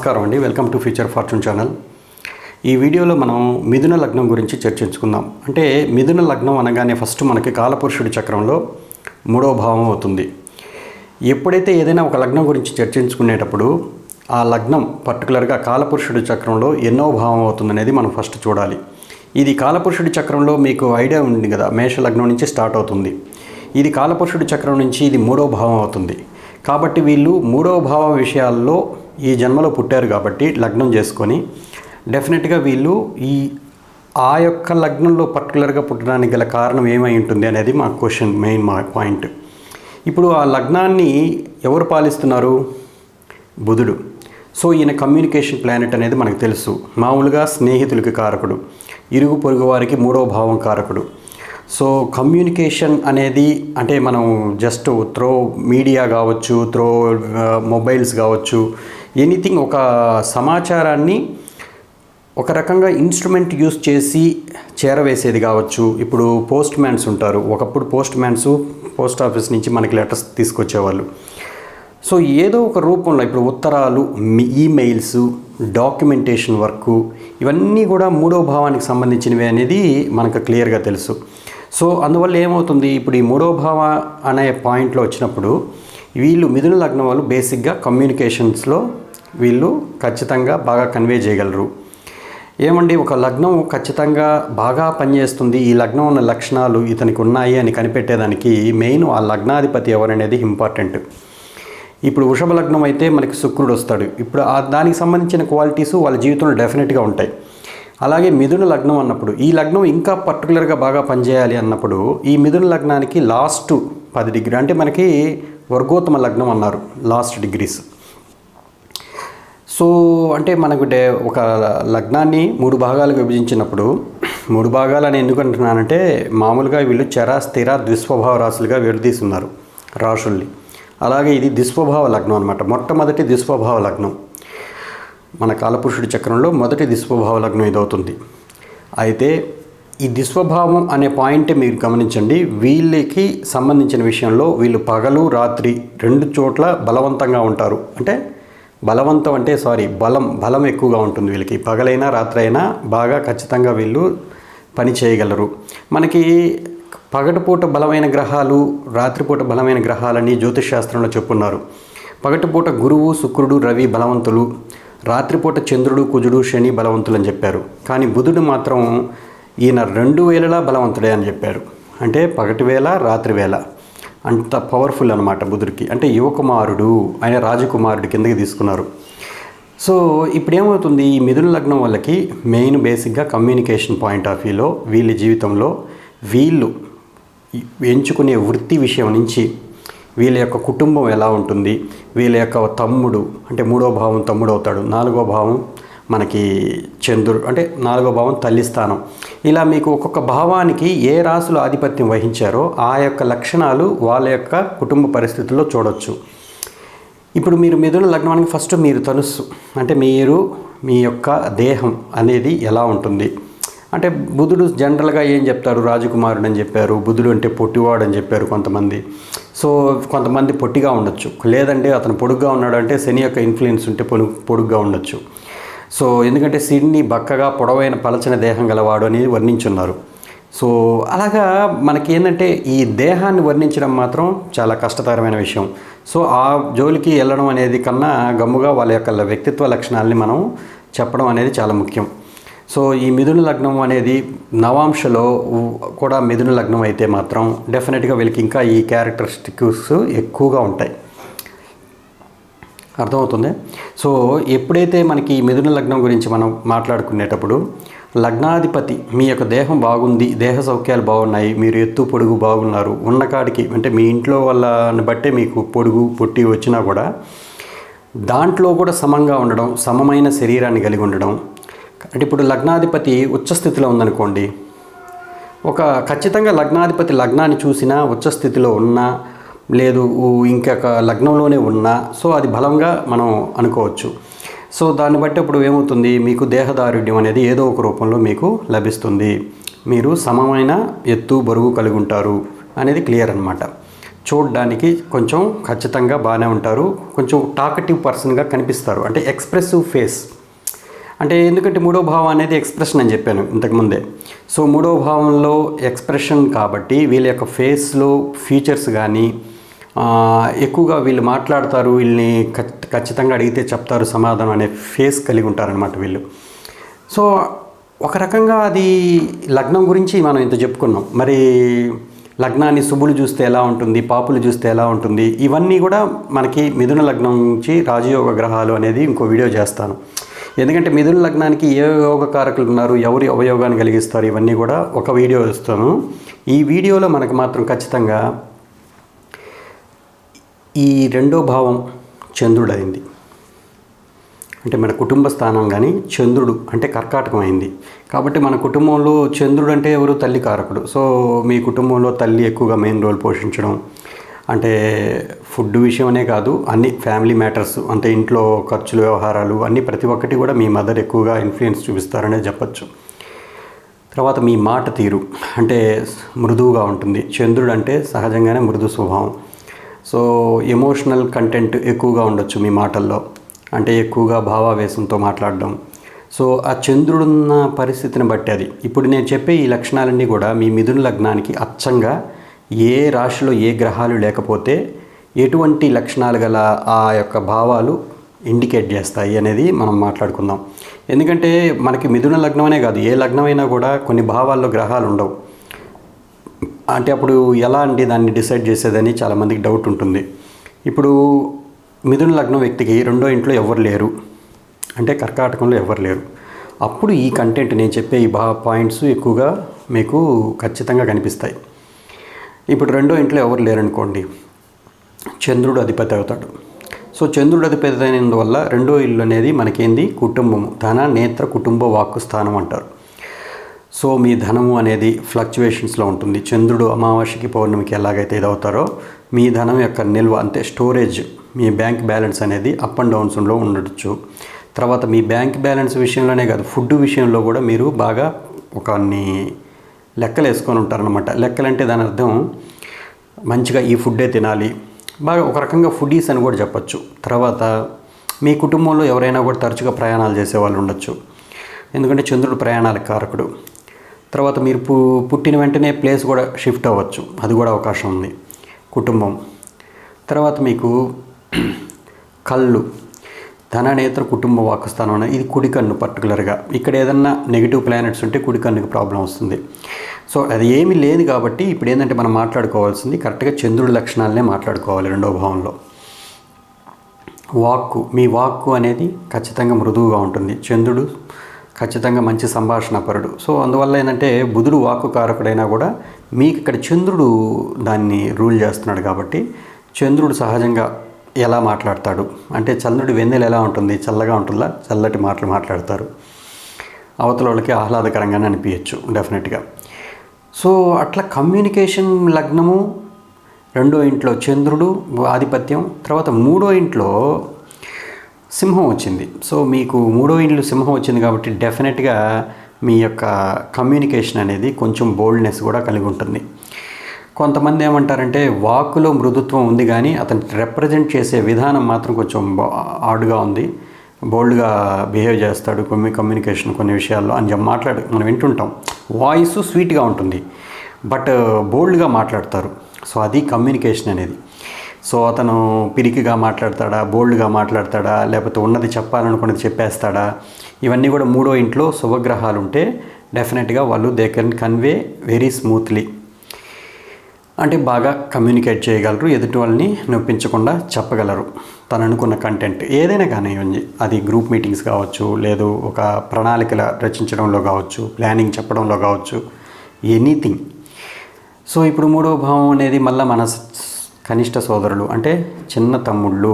నమస్కారం అండి. Welcome to future fortune channel. ఈ వీడియోలో మనం మిథున లగ్నం గురించి చర్చించుకుందాం. అంటే మిథున లగ్నం అనగానే ఫస్ట్ మనకి కాలపురుషుడి చక్రంలో 3వ భావం అవుతుంది. ఎప్పుడైతే ఏదైనా ఒక లగ్నం గురించి చర్చించుకునేటప్పుడు ఆ లగ్నం పర్టికులర్గా కాలపురుషుడి చక్రంలో ఎన్నో భావం అవుతుందనేది మనం ఫస్ట్ చూడాలి. ఇది కాలపురుషుడి చక్రంలో మీకు ఐడియా ఉంది కదా, మేష లగ్నం నుంచి స్టార్ట్ అవుతుంది. ఇది కాలపురుషుడి చక్రం నుంచి ఇది 3వ భావం అవుతుంది. కాబట్టి వీళ్ళు 3వ భావ విషయాల్లో ఈ జన్మలో పుట్టారు కాబట్టి లగ్నం చేసుకొని డెఫినెట్గా వీళ్ళు ఆ యొక్క లగ్నంలో పర్టికులర్గా పుట్టడానికి గల కారణం ఏమై ఉంటుంది అనేది మా క్వశ్చన్, మా పాయింట్. ఇప్పుడు ఆ లగ్నాన్ని ఎవరు పాలిస్తున్నారు? బుధుడు. సో ఈయన కమ్యూనికేషన్ ప్లానెట్ అనేది మనకు తెలుసు. మామూలుగా స్నేహితులకి కారకుడు, ఇరుగు పొరుగు వారికి 3వ భావం కారకుడు. సో కమ్యూనికేషన్ అనేది అంటే మనం జస్ట్ త్రో మీడియా కావచ్చు, త్రో మొబైల్స్ కావచ్చు, ఎనీథింగ్ ఒక సమాచారాన్ని ఒక రకంగా ఇన్స్ట్రుమెంట్ యూస్ చేసి చేరవేసేది కావచ్చు. ఇప్పుడు పోస్ట్ మ్యాన్స్ ఉంటారు. ఒకప్పుడు పోస్ట్ మ్యాన్స్ పోస్ట్ ఆఫీస్ నుంచి మనకి లెటర్స్ తీసుకొచ్చేవాళ్ళు. సో ఏదో ఒక రూపంలో ఇప్పుడు ఉత్తరాలు, ఈమెయిల్స్, డాక్యుమెంటేషన్ వర్క్, ఇవన్నీ కూడా 3వ భావానికి సంబంధించినవి అనేది మనకు క్లియర్గా తెలుసు. సో అందువల్ల ఏమవుతుంది, ఇప్పుడు ఈ 3వ భావ అనే పాయింట్లో వచ్చినప్పుడు వీళ్ళు మిథున లగ్నం వాళ్ళు బేసిక్గా కమ్యూనికేషన్స్లో వీళ్ళు ఖచ్చితంగా బాగా కన్వే చేయగలరు. ఏమండి, ఒక లగ్నం ఖచ్చితంగా బాగా పనిచేస్తుంది, ఈ లగ్నం ఉన్న లక్షణాలు ఇతనికి ఉన్నాయి అని కనిపెట్టేదానికి మెయిన్ ఆ లగ్నాధిపతి ఎవరనేది ఇంపార్టెంట్. ఇప్పుడు వృషభ లగ్నం అయితే మనకి శుక్రుడు వస్తాడు. ఇప్పుడు దానికి సంబంధించిన క్వాలిటీస్ వాళ్ళ జీవితంలో డెఫినెట్గా ఉంటాయి. అలాగే మిథున లగ్నం అన్నప్పుడు ఈ లగ్నం ఇంకా పర్టికులర్గా బాగా పనిచేయాలి అన్నప్పుడు ఈ మిథున లగ్నానికి లాస్ట్ 10 డిగ్రీ అంటే మనకి వర్గోత్తమ లగ్నం అన్నారు, లాస్ట్ డిగ్రీస్. సో అంటే మనకు ఒక లగ్నాన్ని 3 భాగాలుగా విభజించినప్పుడు, 3 భాగాలని ఎందుకు అంటున్నానంటే మామూలుగా వీళ్ళు చర, స్థిర, ద్విస్వభావ రాశులుగా విడదీస్తున్నారు రాశుల్ని. అలాగే ఇది ద్విస్వభావ లగ్నం అనమాట. మొట్టమొదటి ద్విస్వభావ లగ్నం మన కాలపురుషుడి చక్రంలో మొదటి ద్విస్వభావ లగ్నం ఇదవుతుంది. అయితే ఈ ద్విస్వభావం అనే పాయింట్ మీరు గమనించండి. వీళ్ళకి సంబంధించిన విషయంలో వీళ్ళు పగలు రాత్రి 2 చోట్ల బలవంతంగా ఉంటారు. అంటే బలవంతం అంటే బలం ఎక్కువగా ఉంటుంది వీళ్ళకి. పగలైనా రాత్రి అయినా బాగా ఖచ్చితంగా వీళ్ళు పని చేయగలరు. మనకి పగటిపూట బలమైన గ్రహాలు, రాత్రిపూట బలమైన గ్రహాలని జ్యోతిష్ శాస్త్రంలో చెప్పున్నారు. పగటిపూట గురువు, శుక్రుడు, రవి బలవంతులు, రాత్రిపూట చంద్రుడు, కుజుడు, శని బలవంతులు అని చెప్పారు. కానీ బుధుడు మాత్రం ఈయన 2 వేళలా బలవంతుడే అని చెప్పారు. అంటే పగటి వేళ, రాత్రి వేళ అంత పవర్ఫుల్ అనమాట బుధుడికి. అంటే యువకుమారుడు, ఆయన రాజకుమారుడి కిందకి తీసుకున్నారు. సో ఇప్పుడు ఏమవుతుంది, ఈ మిథున లగ్నం వాళ్ళకి మెయిన్ బేసిక్గా కమ్యూనికేషన్ పాయింట్ ఆఫ్ వ్యూలో వీళ్ళ జీవితంలో వీళ్ళు ఎంచుకునే వృత్తి విషయం నుంచి వీళ్ళ యొక్క కుటుంబం ఎలా ఉంటుంది, వీళ్ళ యొక్క తమ్ముడు అంటే 3వ భావం తమ్ముడు అవుతాడు, 4వ భావం మనకి చంద్రుడు అంటే 4వ భావం తల్లి స్థానం. ఇలా మీకు ఒక్కొక్క భావానికి ఏ రాశులు ఆధిపత్యం వహించారో ఆ యొక్క లక్షణాలు వాళ్ళ యొక్క కుటుంబ పరిస్థితుల్లో చూడవచ్చు. ఇప్పుడు మీరు మిథున లగ్నానికి ఫస్ట్ మీరు తనుస్సు అంటే మీ యొక్క దేహం అనేది ఎలా ఉంటుంది అంటే బుధుడు జనరల్గా ఏం చెప్తారు, రాజకుమారుడు అని చెప్పారు. బుధుడు అంటే పొట్టివాడు అని చెప్పారు కొంతమంది. సో కొంతమంది పొట్టిగా ఉండొచ్చు, లేదంటే అతను పొడుగ్గా ఉన్నాడు అంటే శని యొక్క ఇన్ఫ్లుయెన్స్ ఉంటే పొడుగ్గా ఉండొచ్చు. సో ఎందుకంటే శని బక్కగా పొడవైన పలచన దేహం గలవాడు అని వర్ణించున్నారు. సో అలాగా మనకి ఏంటంటే ఈ దేహాన్ని వర్ణించడం మాత్రం చాలా కష్టతరమైన విషయం. సో ఆ జోలికి వెళ్ళడం అనేది కన్నా గమ్ముగా వాళ్ళ యొక్క వ్యక్తిత్వ లక్షణాలని మనం చెప్పడం అనేది చాలా ముఖ్యం. సో ఈ మిథున లగ్నం అనేది నవాంశలో కూడా మిథున లగ్నం అయితే మాత్రం డెఫినెట్గా వీళ్ళకి ఇంకా ఈ క్యారెక్టరిస్టిక్స్ ఎక్కువగా ఉంటాయి. అర్థమవుతుంది. సో ఎప్పుడైతే మనకి ఈ మిథున లగ్నం గురించి మనం మాట్లాడుకునేటప్పుడు లగ్నాధిపతి మీ యొక్క దేహం బాగుంది, దేహ సౌఖ్యాలు బాగున్నాయి, మీరు ఎత్తు పొడుగు బాగున్నారు, ఉన్నకాడికి అంటే మీ ఇంట్లో వాళ్ళని బట్టే మీకు పొడుగు పొట్టి వచ్చినా కూడా దాంట్లో కూడా సమంగా ఉండడం, సమమైన శరీరాన్ని కలిగి ఉండడం. అంటే ఇప్పుడు లగ్నాధిపతి ఉచ్చస్థితిలో ఉందనుకోండి, ఖచ్చితంగా లగ్నాధిపతి లగ్నాన్ని చూసినా ఉచ్చస్థితిలో ఉన్నా లేదు ఇంకొక లగ్నంలోనే ఉన్నా సో అది బలంగా మనం అనుకోవచ్చు. సో దాన్ని బట్టి ఇప్పుడు ఏమవుతుంది, మీకు దేహదారుఢ్యం అనేది ఏదో ఒక రూపంలో మీకు లభిస్తుంది. మీరు సమమైన ఎత్తు బరువు కలిగి ఉంటారు అనేది క్లియర్ అనమాట. చూడడానికి కొంచెం ఖచ్చితంగా బాగానే ఉంటారు, కొంచెం టాకటివ్ పర్సన్గా కనిపిస్తారు, అంటే ఎక్స్ప్రెసివ్ ఫేస్. అంటే ఎందుకంటే మూడో భావం అనేది ఎక్స్ప్రెషన్ అని చెప్పాను ఇంతకుముందే. సో మూడో భావంలో ఎక్స్ప్రెషన్ కాబట్టి వీళ్ళ యొక్క ఫేస్లో ఫీచర్స్ కానీ ఎక్కువగా వీళ్ళు మాట్లాడతారు, వీళ్ళని ఖచ్చితంగా అడిగితే చెప్తారు సమాధానం అనే ఫేస్ కలిగి ఉంటారనమాట వీళ్ళు. సో ఒక రకంగా అది లగ్నం గురించి మనం ఇంత చెప్పుకున్నాం. మరి లగ్నాన్ని శుభులు చూస్తే ఎలా ఉంటుంది, పాపులు చూస్తే ఎలా ఉంటుంది, ఇవన్నీ కూడా మనకి మిథున లగ్నం నుంచి రాజయోగ గ్రహాలు అనేది ఇంకో వీడియో చేస్తాను. ఎందుకంటే మిథున లగ్నానికి ఏ యోగకారకులు ఉన్నారు, ఎవరి అవయోగాన్ని కలిగిస్తారు, ఇవన్నీ కూడా ఒక వీడియో ఇస్తాను. ఈ వీడియోలో మనకు మాత్రం ఖచ్చితంగా ఈ రెండో భావం చంద్రుడు అయింది, అంటే మన కుటుంబ స్థానం కానీ చంద్రుడు అంటే కర్కాటకం అయింది. కాబట్టి మన కుటుంబంలో చంద్రుడు అంటే ఎవరు, తల్లి కారకుడు. సో మీ కుటుంబంలో తల్లి ఎక్కువగా మెయిన్ రోల్ పోషించడం, అంటే ఫుడ్ విషయమనే కాదు, అన్ని ఫ్యామిలీ మ్యాటర్స్, అంటే ఇంట్లో ఖర్చులు, వ్యవహారాలు అన్నీ ప్రతి ఒక్కటి కూడా మీ మదర్ ఎక్కువగా ఇన్ఫ్లుయెన్స్ చూపిస్తారనే చెప్పచ్చు. తర్వాత మీ మాట తీరు అంటే మృదువుగా ఉంటుంది. చంద్రుడు అంటే సహజంగానే మృదు స్వభావం. సో ఎమోషనల్ కంటెంట్ ఎక్కువగా ఉండొచ్చు మీ మాటల్లో, అంటే ఎక్కువగా భావావేశంతో మాట్లాడడం. సో ఆ చంద్రుడున్న పరిస్థితిని బట్టి అది. ఇప్పుడు నేను చెప్పే ఈ లక్షణాలన్నీ కూడా మీ మిథున లగ్నానికి అచ్చంగా ఏ రాశిలో ఏ గ్రహాలు లేకపోతే ఎటువంటి లక్షణాలు గల ఆ యొక్క భావాలు ఇండికేట్ చేస్తాయి అనేది మనం మాట్లాడుకుందాం. ఎందుకంటే మనకి మిథున లగ్నమనే కాదు, ఏ లగ్నమైనా కూడా కొన్ని భావాల్లో గ్రహాలు ఉండవు. అంటే అప్పుడు ఎలా అండి దాన్ని డిసైడ్ చేసేదని చాలామందికి డౌట్ ఉంటుంది. ఇప్పుడు మిథున లగ్నం వ్యక్తికి రెండో ఇంట్లో ఎవరు లేరు, అంటే కర్కాటకంలో ఎవరు లేరు, అప్పుడు ఈ కంటెంట్ నేను చెప్పే ఈ పాయింట్స్ ఎక్కువగా మీకు ఖచ్చితంగా కనిపిస్తాయి. ఇప్పుడు రెండో ఇంట్లో ఎవరు లేరనుకోండి, చంద్రుడు అధిపతి అవుతాడు. సో చంద్రుడు అధిపతి అయినందువల్ల రెండో ఇల్లు అనేది మనకేంది, కుటుంబము, ధన నేత్ర కుటుంబ వాక్కు స్థానం అంటారు. సో మీ ధనము అనేది ఫ్లక్చువేషన్స్లో ఉంటుంది. చంద్రుడు అమావాస్యకి పౌర్ణమికి ఎలాగైతే ఇదవుతారో మీ ధనం యొక్క నిల్వ అంటే స్టోరేజ్, మీ బ్యాంక్ బ్యాలెన్స్ అనేది అప్ అండ్ డౌన్స్లో ఉండొచ్చు. తర్వాత మీ బ్యాంక్ బ్యాలెన్స్ విషయంలోనే కాదు, ఫుడ్ విషయంలో కూడా మీరు బాగా కొన్ని లెక్కలు వేసుకొని ఉంటారనమాట. లెక్కలంటే దాని అర్థం మంచిగా ఈ ఫుడ్డే తినాలి, బాగా ఒక రకంగా ఫుడీస్ అని కూడా చెప్పచ్చు. తర్వాత మీ కుటుంబంలో ఎవరైనా కూడా తరచుగా ప్రయాణాలు చేసేవాళ్ళు ఉండొచ్చు, ఎందుకంటే చంద్రుడు ప్రయాణాలకు కారకుడు. తర్వాత మీరు పుట్టిన వెంటనే ప్లేస్ కూడా షిఫ్ట్ అవ్వచ్చు, అది కూడా అవకాశం ఉంది. కుటుంబం తర్వాత మీకు కళ్ళు, ధననేత్ర కుటుంబ వాక్స్థానం అనేది ఇది కుడి కన్ను. పర్టికులర్గా ఇక్కడ ఏదన్నా నెగిటివ్ ప్లానెట్స్ ఉంటే కుడి కన్నుకి ప్రాబ్లం వస్తుంది. సో అది ఏమీ లేదు కాబట్టి ఇప్పుడు ఏంటంటే మనం మాట్లాడుకోవాల్సింది కరెక్ట్గా చంద్రుడి లక్షణాలనే మాట్లాడుకోవాలి. రెండో భావంలో వాక్కు, మీ వాక్కు అనేది ఖచ్చితంగా మృదువుగా ఉంటుంది. చంద్రుడు ఖచ్చితంగా మంచి సంభాషణపరుడు. సో అందువల్ల ఏంటంటే బుధుడు వాక్కు కారకుడైనా కూడా మీకు ఇక్కడ చంద్రుడు దాన్ని రూల్ చేస్తున్నాడు కాబట్టి చంద్రుడు సహజంగా ఎలా మాట్లాడతాడు అంటే చంద్రుడి వెన్నెల ఎలా ఉంటుంది, చల్లగా ఉంటుందా, చల్లటి మాటలు మాట్లాడతారు, అవతల వాళ్ళకి ఆహ్లాదకరంగానే అనిపించచ్చు డెఫినెట్గా. సో అట్లా కమ్యూనికేషన్ లగ్నము రెండో ఇంట్లో చంద్రుడు ఆధిపత్యం. తర్వాత మూడో ఇంట్లో సింహం వచ్చింది. సో మీకు మూడో ఇంట్లో సింహం వచ్చింది కాబట్టి డెఫినెట్గా మీ యొక్క కమ్యూనికేషన్ అనేది కొంచెం బోల్డ్నెస్ కూడా కలిగి ఉంటుంది. కొంతమంది ఏమంటారంటే వాక్కులో మృదుత్వం ఉంది కానీ అతను రిప్రజెంట్ చేసే విధానం మాత్రం కొంచెం ఆడుగా ఉంది, బోల్డ్గా బిహేవ్ చేస్తాడు కమ్యూనికేషన్ కొన్ని విషయాల్లో అని మనం వింటుంటాం. వాయిస్ స్వీట్గా ఉంటుంది బట్ బోల్డ్గా మాట్లాడతారు. సో అది కమ్యూనికేషన్ అనేది. సో అతను పిరికిగా మాట్లాడతాడా, బోల్డ్గా మాట్లాడతాడా, లేకపోతే ఉన్నది చెప్పాలనుకున్నది చెప్పేస్తాడా, ఇవన్నీ కూడా మూడో ఇంట్లో శుభగ్రహాలు ఉంటే డెఫినెట్గా వాళ్ళు they can convey very smoothly, అంటే బాగా కమ్యూనికేట్ చేయగలరు, ఎదుటి వాళ్ళని నొప్పించకుండా చెప్పగలరు తను అనుకున్న కంటెంట్ ఏదైనా కానివ్వండి. అది గ్రూప్ మీటింగ్స్ కావచ్చు, లేదు ఒక ప్రణాళికల రచించడంలో కావచ్చు, ప్లానింగ్ చెప్పడంలో కావచ్చు, ఎనీథింగ్. సో ఇప్పుడు మూడో భావం అనేది మళ్ళీ మన కనిష్ట సోదరులు అంటే చిన్న తమ్ముళ్ళు.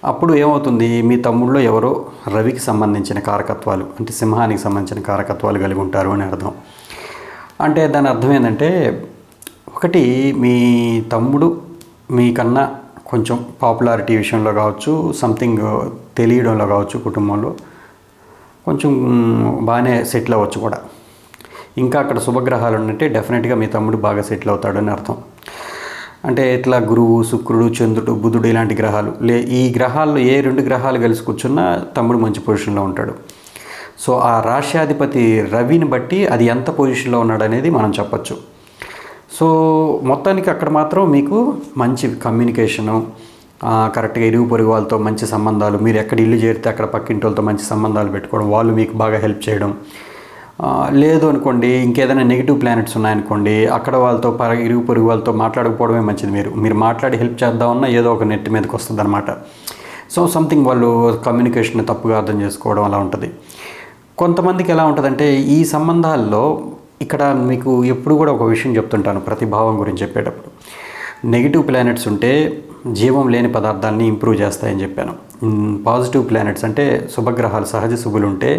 అప్పుడు ఏమవుతుంది, మీ తమ్ముళ్ళు ఎవరో రవికి సంబంధించిన కారకత్వాలు అంటే సింహానికి సంబంధించిన కారకత్వాలు కలిగి ఉంటారు అని అర్థం. అంటే దాని అర్థం ఏంటంటే ఒకటి మీ తమ్ముడు మీకన్నా కొంచెం పాపులారిటీ విషయంలో కావచ్చు, సంథింగ్ తెలియడంలో కావచ్చు, కుటుంబంలో కొంచెం బాగానే సెటిల్ అవ్వచ్చు కూడా. ఇంకా అక్కడ శుభగ్రహాలు ఉన్నట్టే డెఫినెట్గా మీ తమ్ముడు బాగా సెటిల్ అవుతాడని అర్థం. అంటే ఇట్లా గురువు, శుక్రుడు, చంద్రుడు, బుధుడు ఇలాంటి గ్రహాలు ఈ గ్రహాల్లో ఏ 2 గ్రహాలు కలిసి కూర్చున్నా తమ్ముడు మంచి పొజిషన్లో ఉంటాడు. సో ఆ రాశ్యాధిపతి రవిని బట్టి అది ఎంత పొజిషన్లో ఉన్నాడు అనేది మనం చెప్పచ్చు. సో మొత్తానికి అక్కడ మాత్రం మీకు మంచి కమ్యూనికేషను, కరెక్ట్గా ఇరుగు పొరుగు వాళ్ళతో మంచి సంబంధాలు, మీరు ఎక్కడ ఇల్లు చేరితే అక్కడ పక్కింటి వాళ్ళతో మంచి సంబంధాలు పెట్టుకోవడం, వాళ్ళు మీకు బాగా హెల్ప్ చేయడం. లేదు అనుకోండి, ఇంకేదైనా నెగిటివ్ ప్లానెట్స్ ఉన్నాయనుకోండి, అక్కడ వాళ్ళతో ఇరుగు పొరుగు వాళ్ళతో మాట్లాడకపోవడమే మంచిది. మీరు మాట్లాడి హెల్ప్ చేద్దామన్నా ఏదో ఒక నెట్ మీదకి వస్తుంది అనమాట. సో సంథింగ్ వాళ్ళు కమ్యూనికేషన్ తప్పుగా అర్థం చేసుకోవడం అలా ఉంటుంది. కొంతమందికి ఎలా ఉంటుందంటే ఈ సంబంధాల్లో ఇక్కడ మీకు ఎప్పుడు కూడా ఒక విషయం చెప్తుంటాను ప్రతి భావం గురించి చెప్పేటప్పుడు, నెగిటివ్ ప్లానెట్స్ ఉంటే జీవం లేని పదార్థాలని ఇంప్రూవ్ చేస్తాయని చెప్పాను. పాజిటివ్ ప్లానెట్స్ అంటే శుభగ్రహాలు, సహజ శుభులు ఉంటే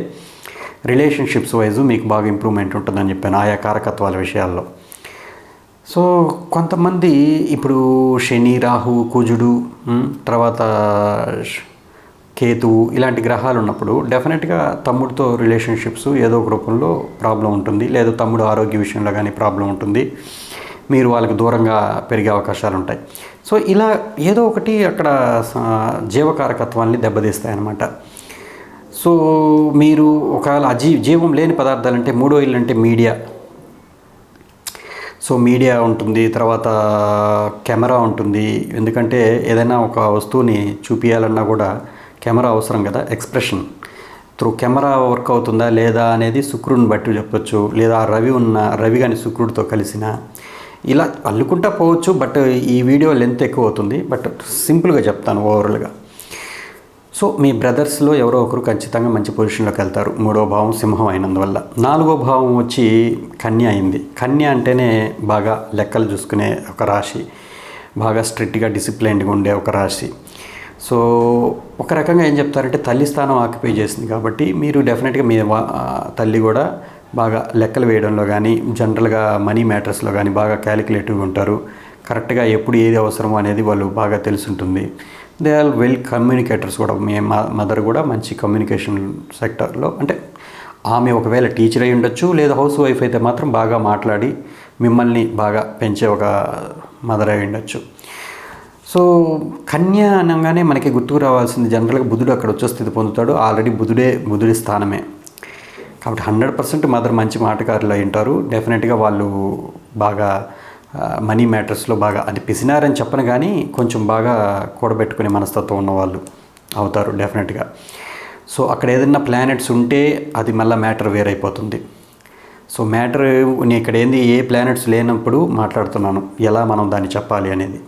రిలేషన్షిప్స్ వైజు మీకు బాగా ఇంప్రూవ్మెంట్ ఉంటుందని చెప్పాను ఆయా కారకత్వాల విషయాల్లో. సో కొంతమంది ఇప్పుడు శని, రాహు, కుజుడు, తర్వాత కేతువు ఇలాంటి గ్రహాలు ఉన్నప్పుడు డెఫినెట్గా తమ్ముడితో రిలేషన్షిప్స్ ఏదో ఒక రూపంలో ప్రాబ్లం ఉంటుంది, లేదా తమ్ముడు ఆరోగ్య విషయంలో కానీ ప్రాబ్లం ఉంటుంది, మీరు వాళ్ళకి దూరంగా పెరిగే అవకాశాలు ఉంటాయి. సో ఇలా ఏదో ఒకటి అక్కడ జీవకారకత్వాన్ని దెబ్బతీస్తాయన్నమాట. సో మీరు ఒకవేళ జీవం లేని పదార్థాలు అంటే మూడో ఇల్లు అంటే మీడియా. సో మీడియా ఉంటుంది, తర్వాత కెమెరా ఉంటుంది. ఎందుకంటే ఏదైనా ఒక వస్తువుని చూపించాలన్నా కూడా కెమెరా అవసరం కదా. ఎక్స్ప్రెషన్ త్రూ కెమెరా వర్క్ అవుతుందా లేదా అనేది శుక్రుడిని బట్టి చెప్పొచ్చు, లేదా రవి కానీ శుక్రుడితో కలిసిన ఇలా అల్లుకుంటా పోవచ్చు. బట్ ఈ వీడియో లెంత్ ఎక్కువ అవుతుంది, బట్ సింపుల్గా చెప్తాను ఓవరాల్గా. సో మీ బ్రదర్స్లో ఎవరో ఒకరు ఖచ్చితంగా మంచి పొజిషన్లోకి వెళ్తారు, 3వ భావం సింహం అయినందువల్ల. 4వ భావం వచ్చి కన్య అయింది. కన్య అంటేనే బాగా లెక్కలు చూసుకునే ఒక రాశి, బాగా స్ట్రిక్ట్గా డిసిప్లైన్డ్గా ఉండే ఒక రాశి. సో ఒక రకంగా ఏం చెప్తారంటే తల్లి స్థానం ఆక్యుపై చేసింది కాబట్టి మీరు డెఫినెట్గా మీ తల్లి కూడా బాగా లెక్కలు వేయడంలో కానీ, జనరల్గా మనీ మ్యాటర్స్లో కానీ బాగా క్యాలిక్యులేటివ్గా ఉంటారు. కరెక్ట్గా ఎప్పుడు ఏది అవసరమో అనేది వాళ్ళు బాగా తెలుసుంటుంది. దే ఆర్ వెల్ కమ్యూనికేటర్స్ కూడా. మీ మదర్ కూడా మంచి కమ్యూనికేషన్ సెక్టర్లో, అంటే ఆమె ఒకవేళ టీచర్ అయి ఉండొచ్చు, లేదా హౌస్ వైఫ్ అయితే మాత్రం బాగా మాట్లాడి మిమ్మల్ని బాగా పెంచే ఒక మదర్ అయి ఉండొచ్చు. సో కన్య అనగానే మనకి గుర్తుకు రావాల్సింది జనరల్గా బుధుడు అక్కడ వచ్చే స్థితి పొందుతాడు. ఆల్రెడీ బుధుడి స్థానమే కాబట్టి 100% మదర్ మంచి మాటకారులు అయి ఉంటారు. డెఫినెట్గా వాళ్ళు బాగా మనీ మ్యాటర్స్లో బాగా, అది పిసినారని చెప్పను కానీ కొంచెం బాగా కూడబెట్టుకునే మనస్తత్వం ఉన్నవాళ్ళు అవుతారు డెఫినెట్గా. సో అక్కడ ఏదైనా ప్లానెట్స్ ఉంటే అది మళ్ళీ మ్యాటర్ వేరైపోతుంది. సో మ్యాటర్ ఇక్కడ ఏంది, ఏ ప్లానెట్స్ లేనప్పుడు మాట్లాడుతున్నాను ఎలా మనం దాన్ని చెప్పాలి అనేది.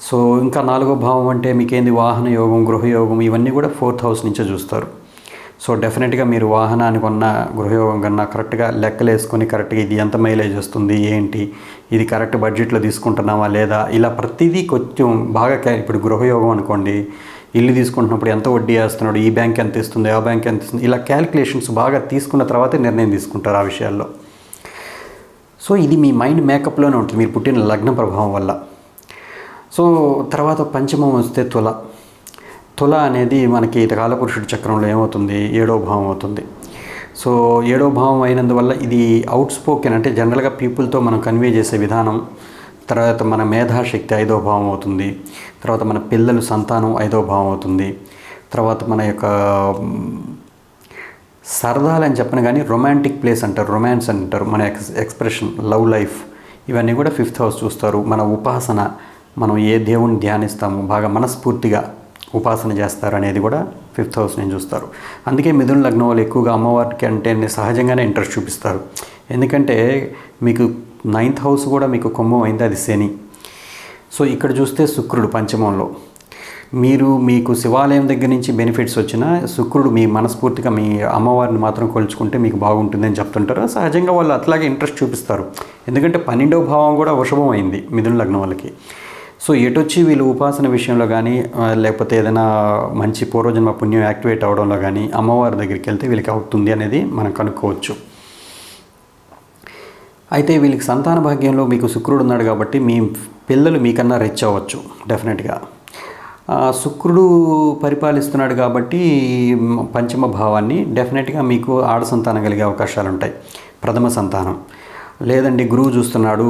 సో ఇంకా 4వ భావం అంటే మీకేంది, వాహన యోగం, గృహయోగం, ఇవన్నీ కూడా 4th హౌస్ నుంచే చూస్తారు. సో డెఫినెట్గా మీరు వాహనాన్ని కొన్నా, గృహయోగం కన్నా కరెక్ట్గా లెక్కలు వేసుకొని కరెక్ట్గా ఇది ఎంత మైలేజ్ వస్తుంది, ఏంటి, ఇది కరెక్ట్ బడ్జెట్లో తీసుకుంటున్నామా లేదా, ఇలా ప్రతిదీ కొంచెం బాగా ఇప్పుడు గృహయోగం అనుకోండి, ఇల్లు తీసుకుంటున్నప్పుడు ఎంత వడ్డీ వేస్తున్నాడు, ఈ బ్యాంక్ ఎంత ఇస్తుంది, ఆ బ్యాంక్ ఎంత ఇస్తుంది, ఇలా క్యాలిక్యులేషన్స్ బాగా తీసుకున్న తర్వాతే నిర్ణయం తీసుకుంటారు ఆ విషయాల్లో. సో ఇది మీ మైండ్ మేకప్లోనే ఉంటుంది మీరు పుట్టిన లగ్న ప్రభావం వల్ల. సో తర్వాత పంచమం వస్తే తుల అనేది మనకి కాలపురుషుడి చక్రంలో ఏమవుతుంది, 7వ భావం అవుతుంది. సో 7వ భావం అయినందువల్ల ఇది అవుట్ స్పోకెన్, అంటే జనరల్గా పీపుల్తో మనం కన్వే చేసే విధానం. తర్వాత మన మేధాశక్తి 5వ భావం అవుతుంది. తర్వాత మన పిల్లలు, సంతానం 5వ భావం అవుతుంది. తర్వాత మన యొక్క సరదాలని చెప్పను కానీ రొమాంటిక్ ప్లేస్ అంటారు, రొమాన్స్ అంటారు, మన ఎక్స్ప్రెషన్, లవ్ లైఫ్, ఇవన్నీ కూడా 5th హౌస్ చూస్తారు. మన ఉపాసన, మనం ఏ దేవుణ్ణి ధ్యానిస్తాము, బాగా మనస్ఫూర్తిగా ఉపాసన చేస్తారు అనేది కూడా 5th హౌస్ నేను చూస్తారు. అందుకే మిథున లగ్నం వాళ్ళు ఎక్కువగా అమ్మవారికి అంటే సహజంగానే ఇంట్రెస్ట్ చూపిస్తారు. ఎందుకంటే మీకు 9th హౌస్ కూడా మీకు కుంభం అయింది, అది శని. సో ఇక్కడ చూస్తే శుక్రుడు పంచమంలో, మీకు శివాలయం దగ్గర నుంచి బెనిఫిట్స్ వచ్చినా శుక్రుడు మీ మనస్ఫూర్తిగా మీ అమ్మవారిని మాత్రం కొలుచుకుంటే మీకు బాగుంటుంది అని చెప్తుంటారు. సహజంగా వాళ్ళు అట్లాగే ఇంట్రెస్ట్ చూపిస్తారు. ఎందుకంటే 12వ భావం కూడా వృషభం అయింది మిథున లగ్నం వాళ్ళకి. సో ఎటొచ్చి వీళ్ళు ఉపాసన విషయంలో కానీ, లేకపోతే ఏదైనా మంచి పూర్వజన్మ పుణ్యం యాక్టివేట్ అవ్వడంలో కానీ అమ్మవారి దగ్గరికి వెళ్తే వీళ్ళకి అవుతుంది అనేది మనం కనుక్కోవచ్చు. అయితే వీళ్ళకి సంతాన భాగ్యంలో మీకు శుక్రుడు ఉన్నాడు కాబట్టి మీ పిల్లలు మీకన్నా రిచ్ అవ్వచ్చు డెఫినెట్గా. శుక్రుడు పరిపాలిస్తున్నాడు కాబట్టి పంచమ భావాన్ని, డెఫినెట్గా మీకు ఆడ సంతానం కలిగే అవకాశాలు ఉంటాయి, ప్రథమ సంతానం. లేదండి గురువు చూస్తున్నాడు,